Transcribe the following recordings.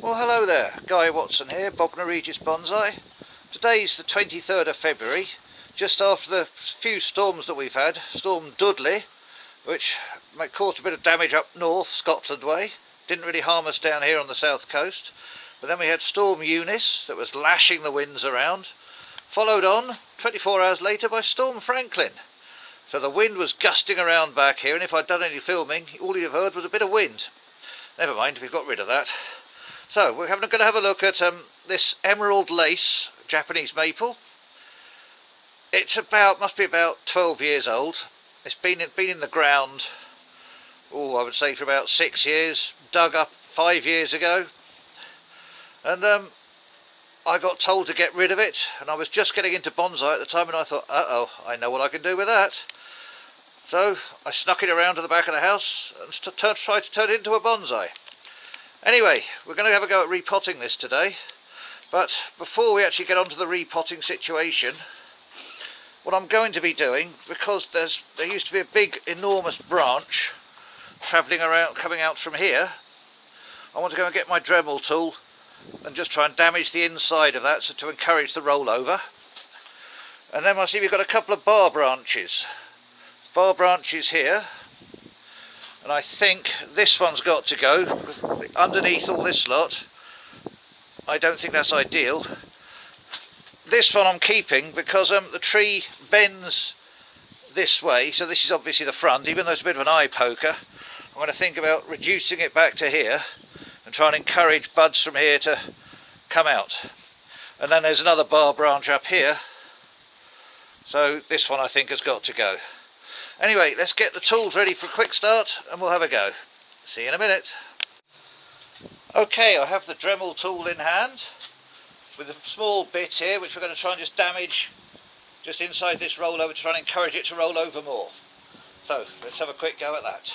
Well, hello there, Guy Watson here, Bob Regis Bonsai. Today's the 23rd of February, just after the few storms that we've had. Storm Dudley, which caused a bit of damage up north, Scotland way. Didn't really harm us down here on the south coast. But then we had Storm Eunice, that was lashing the winds around. Followed on, 24 hours later, by Storm Franklin. So the wind was gusting around back here, and if I'd done any filming, all you'd have heard was a bit of wind. Never mind, we've got rid of that. So we're going to have a look at this emerald lace Japanese maple. It's must be about 12 years old. It's been in the ground, I would say for about 6 years. Dug up 5 years ago, and I got told to get rid of it. And I was just getting into bonsai at the time, and I thought, I know what I can do with that. So I snuck it around to the back of the house and tried to turn it into a bonsai. Anyway, we're going to have a go at repotting this today, but before we actually get onto the repotting situation, what I'm going to be doing, because there used to be a big enormous branch travelling around, coming out from here, I want to go and get my Dremel tool and just try and damage the inside of that, so to encourage the rollover. And then I see we've got a couple of bar branches here. And I think this one's got to go underneath all this lot. I don't think that's ideal. This one I'm keeping because the tree bends this way, so this is obviously the front. Even though it's a bit of an eye poker, I'm going to think about reducing it back to here and try and encourage buds from here to come out. And then there's another bar branch up here, so this one I think has got to go. Anyway, let's get the tools ready for a quick start and we'll have a go. See you in a minute. Okay, I have the Dremel tool in hand with a small bit here which we're going to try and just damage just inside this rollover to try and encourage it to roll over more. So let's have a quick go at that.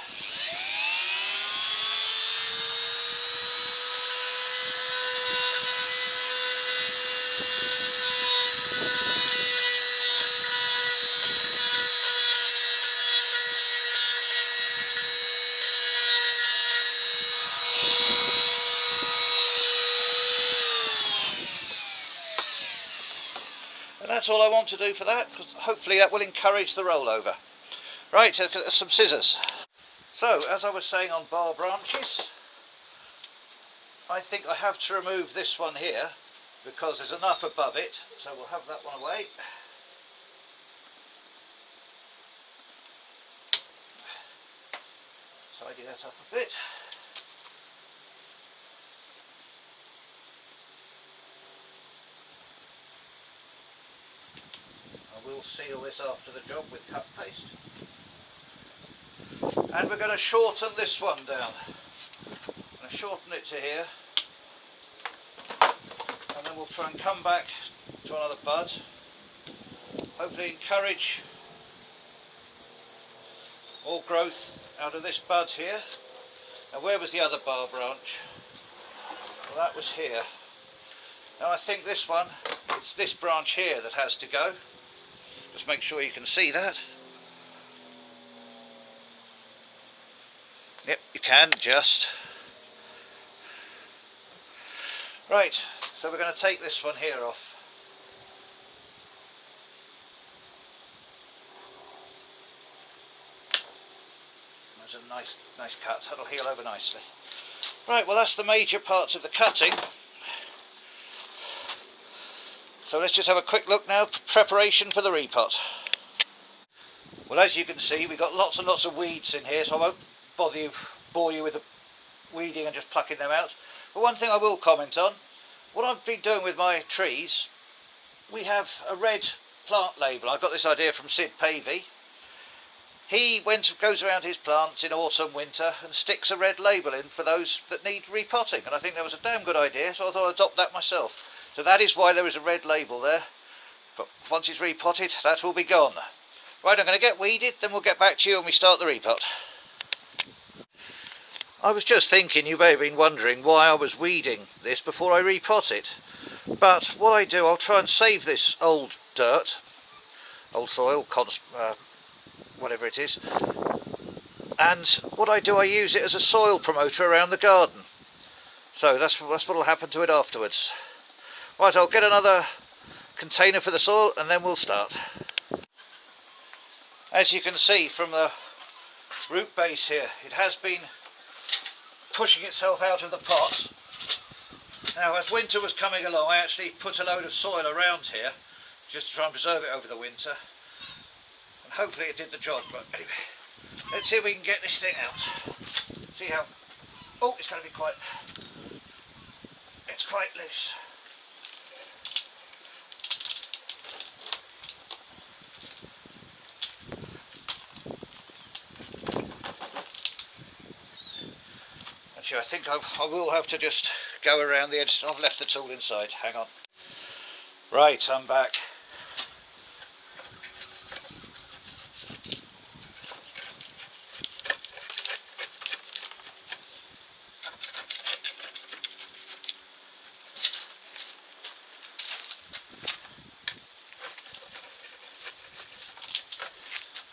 And that's all I want to do for that, because hopefully that will encourage the rollover. Right, so some scissors. So, as I was saying on bar branches, I think I have to remove this one here, because there's enough above it, so we'll have that one away. Tidy that up a bit. We'll seal this after the job with cut paste. And we're going to shorten this one down. I'm going to shorten it to here. And then we'll try and come back to another bud. Hopefully encourage more growth out of this bud here. Now where was the other bar branch? Well, that was here. Now I think this one, it's this branch here that has to go. Just make sure you can see that. Yep, you can just. Right, so we're going to take this one here off. There's a nice cut, that'll heal over nicely. Right, well that's the major parts of the cutting. So let's just have a quick look now, preparation for the repot. Well, as you can see, we've got lots and lots of weeds in here, so I won't bore you with the weeding and just plucking them out. But one thing I will comment on, what I've been doing with my trees, we have a red plant label. I got this idea from Sid Pavey. He goes around his plants in autumn, winter, and sticks a red label in for those that need repotting. And I think that was a damn good idea, so I thought I'd adopt that myself. So that is why there is a red label there, but once it's repotted, that will be gone. Right, I'm going to get weeded, then we'll get back to you when we start the repot. I was just thinking, you may have been wondering why I was weeding this before I repot it. But what I do, I'll try and save this old dirt, old soil, whatever it is, and what I do, I use it as a soil promoter around the garden. So that's what will happen to it afterwards. Right, I'll get another container for the soil and then we'll start. As you can see from the root base here, it has been pushing itself out of the pot. Now as winter was coming along, I actually put a load of soil around here just to try and preserve it over the winter, and hopefully it did the job. But anyway, let's see if we can get this thing out. See how, oh, it's going to be quite loose. Actually, I think I will have to just go around the edge. I've left the tool inside, hang on. Right, I'm back.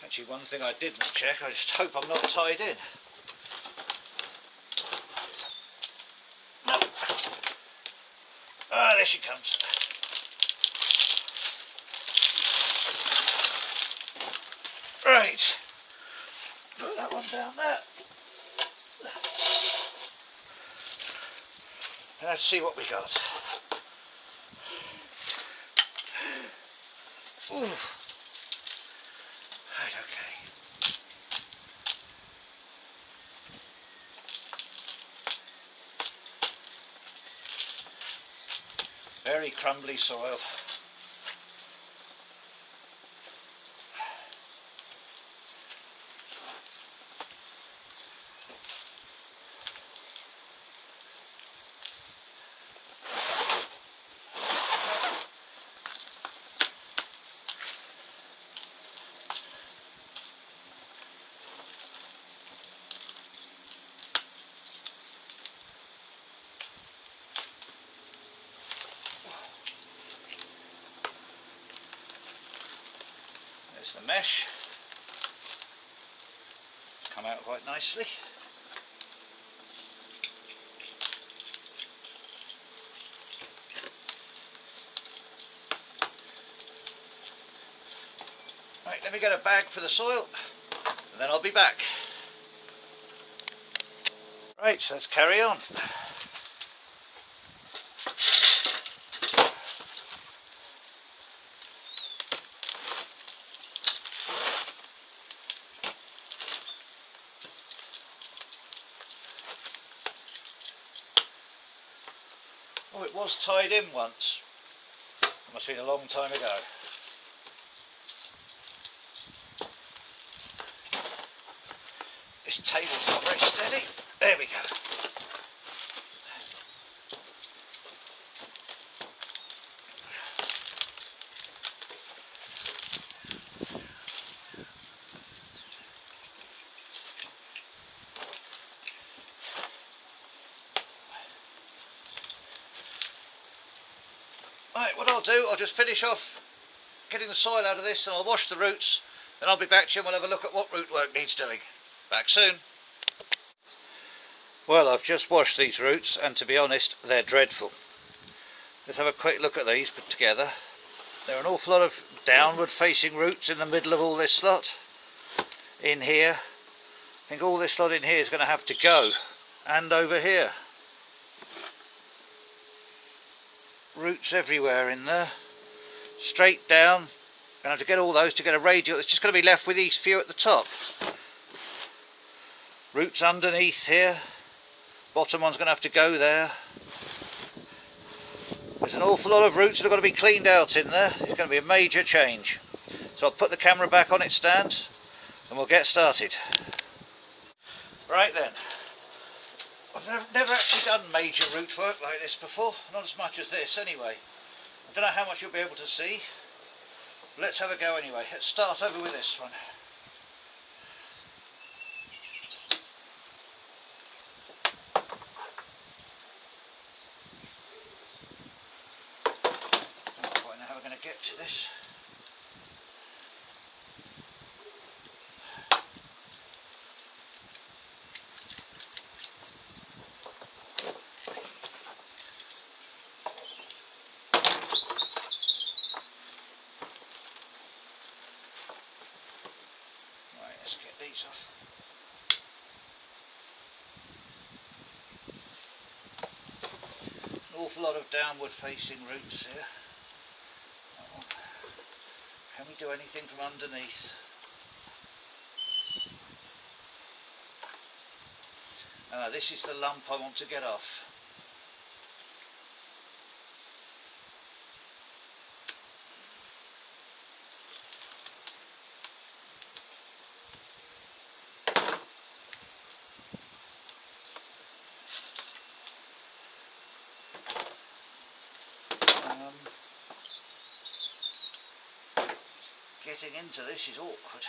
Actually, one thing I didn't check, I just hope I'm not tied in. No. Ah, there she comes. Right. Put that one down there. And let's see what we got. Ooh. Right, okay. Very crumbly soil. There's the mesh. It's come out quite nicely. Right, let me get a bag for the soil and then I'll be back. Right, so let's carry on. Oh, it was tied in once. It must have been a long time ago. This table's not very steady. There we go. Right, what I'll do, I'll just finish off getting the soil out of this and I'll wash the roots, then I'll be back to you and we'll have a look at what root work needs doing. Back soon. Well, I've just washed these roots and to be honest, they're dreadful. Let's have a quick look at these put together. There are an awful lot of downward facing roots in the middle of all this lot. In here, I think all this lot in here is going to have to go. And over here. Roots everywhere in there. Straight down. Going to have to get all those to get a radial. It's just going to be left with these few at the top. Roots underneath here. Bottom one's going to have to go there. There's an awful lot of roots that are going to be cleaned out in there. It's going to be a major change. So I'll put the camera back on its stand and we'll get started. Right then. I've never actually done major root work like this before. Not as much as this anyway. I don't know how much you'll be able to see. But let's have a go anyway. Let's start over with this one. Get to this. roots off. An awful lot of downward facing roots here. Oh, can we do anything from underneath? This is the lump I want to get off. Getting into this is awkward.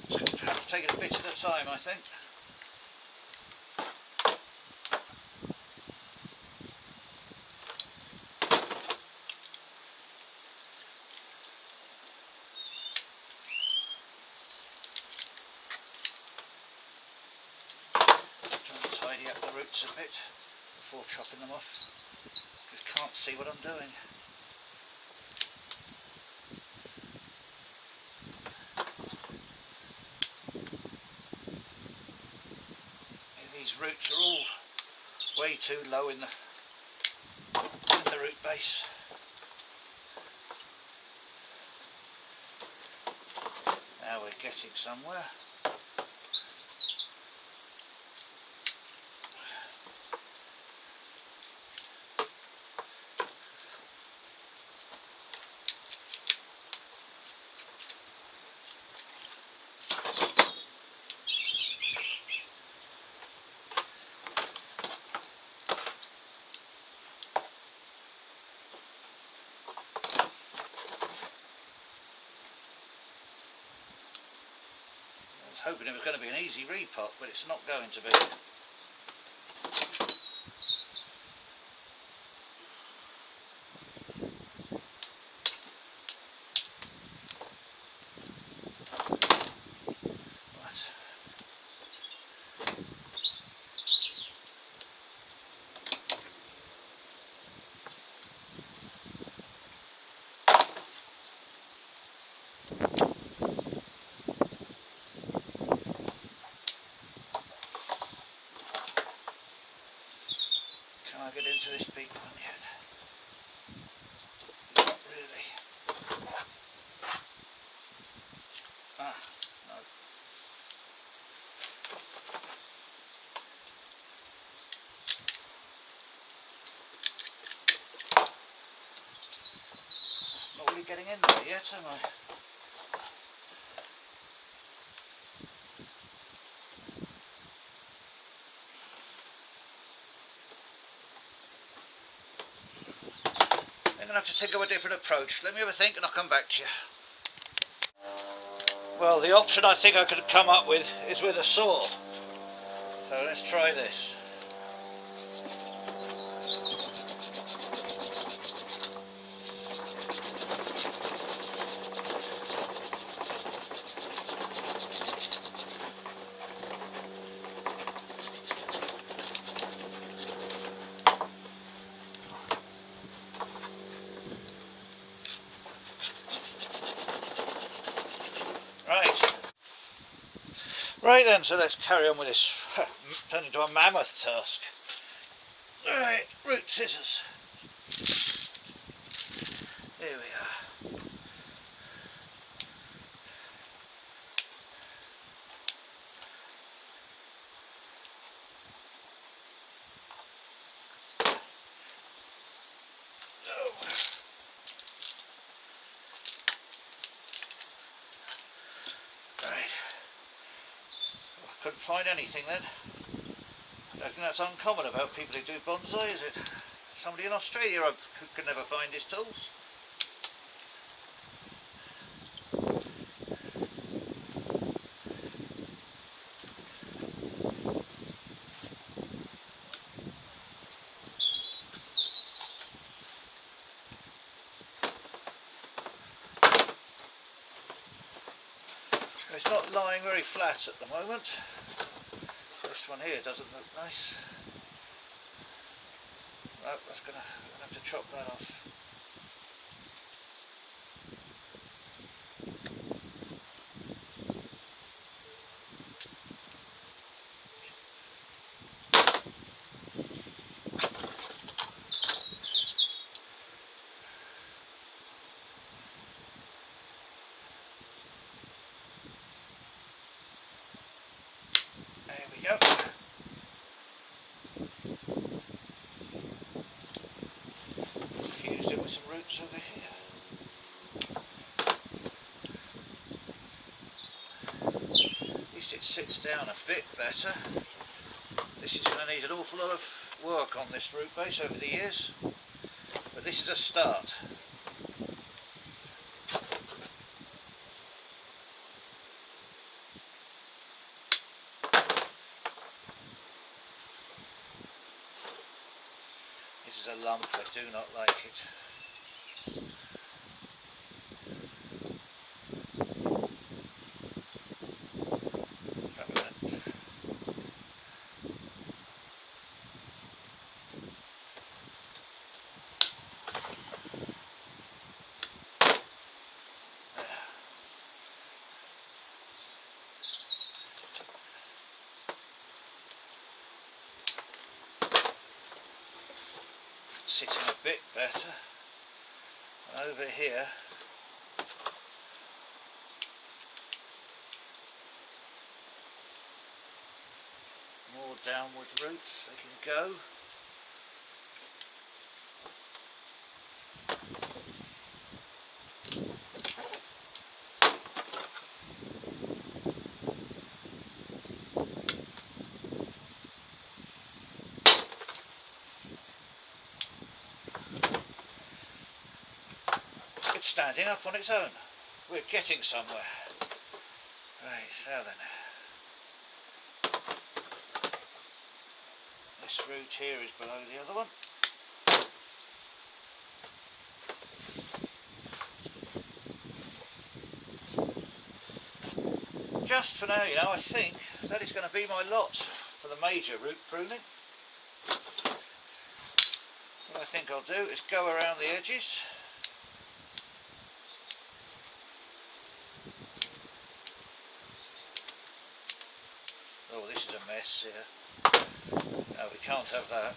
So I've taken a bit at a time, I think. Trying to tidy up the roots a bit before chopping them off. Just can't see what I'm doing. These roots are all way too low in the root base. Now we're getting somewhere. Hoping it was going to be an easy repot, but it's not going to be. Get into this big one yet? Not really. No. Not really getting in there yet, am I? I'm going to have to think of a different approach. Let me have a think and I'll come back to you. Well, the option I think I could come up with is with a saw. So let's try this. Right then, so let's carry on with this. Turned into a mammoth task. Alright, root scissors. Here we are. Couldn't find anything then. I think that's uncommon about people who do bonsai, is it? Somebody in Australia who can never find his tools. It's not lying very flat at the moment. This one here doesn't look nice. No, that's gonna have to chop that off. down a bit better. This is going to need an awful lot of work on this root base over the years, but this is a start. This is a lump, I do not like it. Sitting a bit better, and over here more downward roots they can go. It's standing up on its own. We're getting somewhere. Right, now then. This root here is below the other one. Just for now, you know, I think that is going to be my lot for the major root pruning. What I think I'll do is go around the edges. Oh, this is a mess here. No, we can't have that.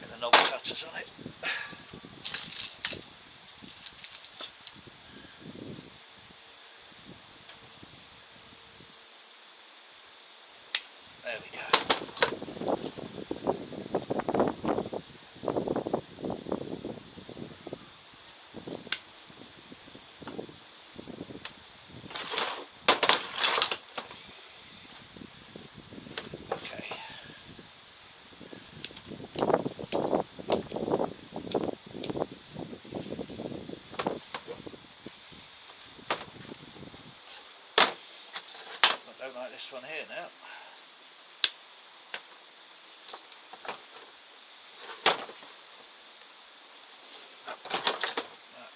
Get the knob cutters on it. There we go. Okay. I don't like this one here now.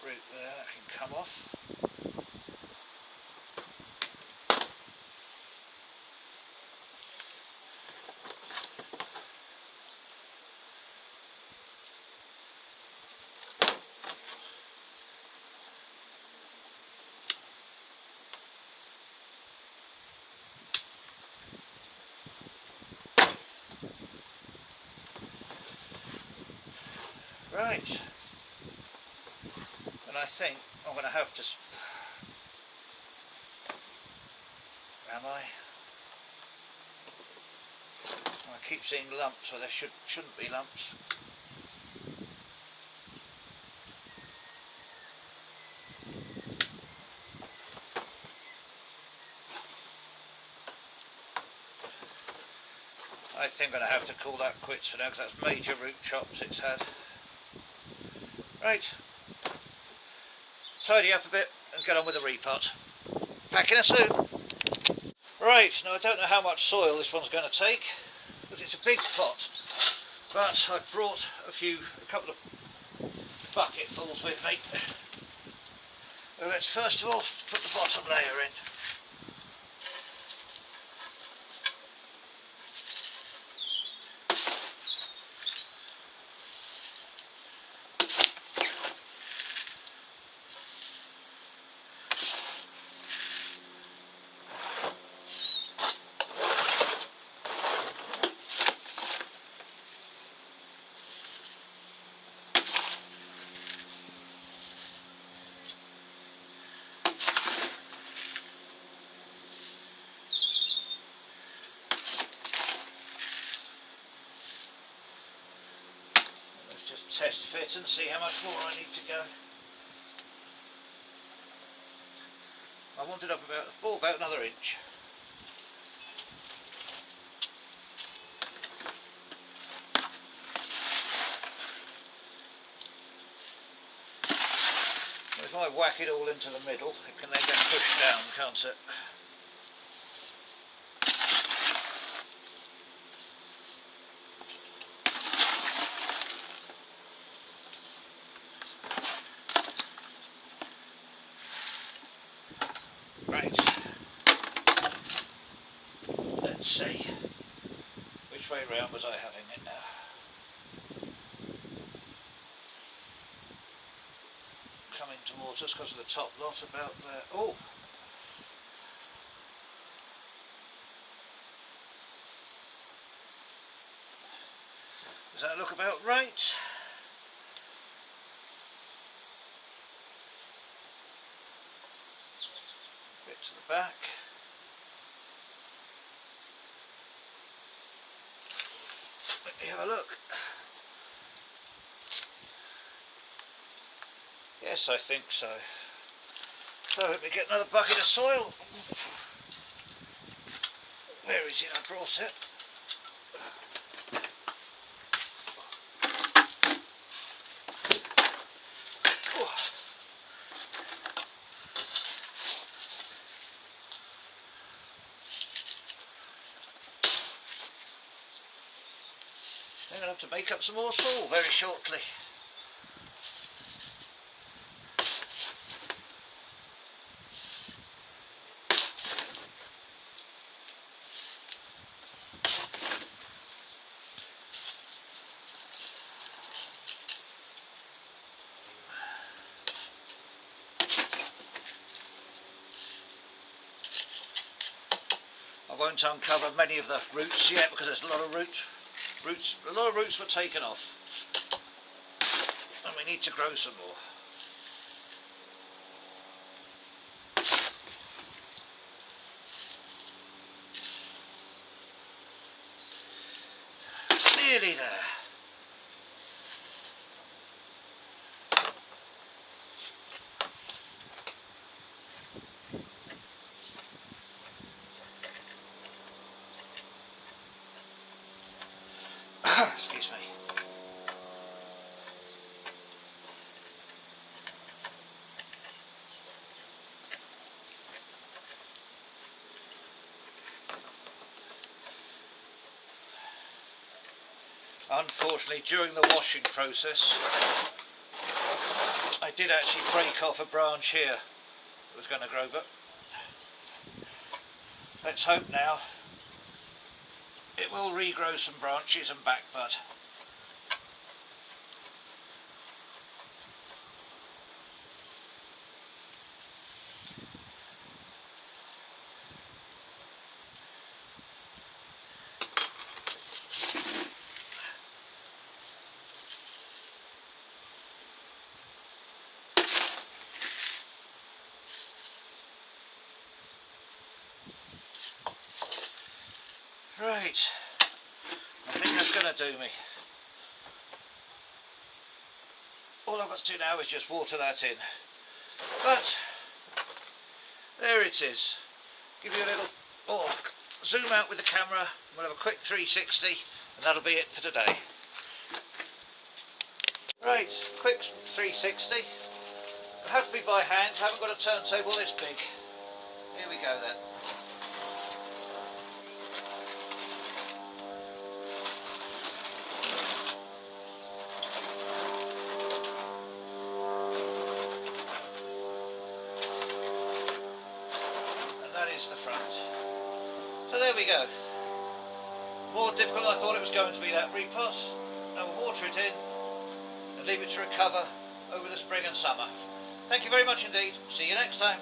There, that can come off. Right. And I think I'm going to have to, am I? I keep seeing lumps where there shouldn't be lumps. I think I'm going to have to call that quits for now because that's major root chops it's had. Right. Tidy up a bit and get on with the repot. Back in a soon. Right, now I don't know how much soil this one's going to take because it's a big pot, but I've brought a couple of bucketfuls with me. So let's first of all put the bottom layer in. test fit and see how much more I need to go. I wanted up about another inch. If I whack it all into the middle, it can then get pushed down, can't it? Right. Let's see. Which way round was I having it now? Coming towards us because of the top lot about there. Oh! Does that look about right? Bit to the back. Let me have a look. Yes, I think so. So let me get another bucket of soil. Where is it? I brought it. I'm going to have to make up some more soil very shortly. I won't uncover many of the roots yet because there's a lot of roots were taken off, and we need to grow some more. Nearly there. Excuse me. Unfortunately, during the washing process, I did actually break off a branch here that was going to grow, but let's hope now it will regrow some branches and back bud. Right, I think that's going to do me. All I've got to do now is just water that in. But there it is. Give you a little zoom out with the camera. We'll have a quick 360 and that'll be it for today. Right, quick 360. It'll have to be by hand. I haven't got a turntable this big. Here we go then. The front. So there we go. More difficult than I thought it was going to be, that repot. Now we'll water it in and leave it to recover over the spring and summer. Thank you very much indeed. See you next time.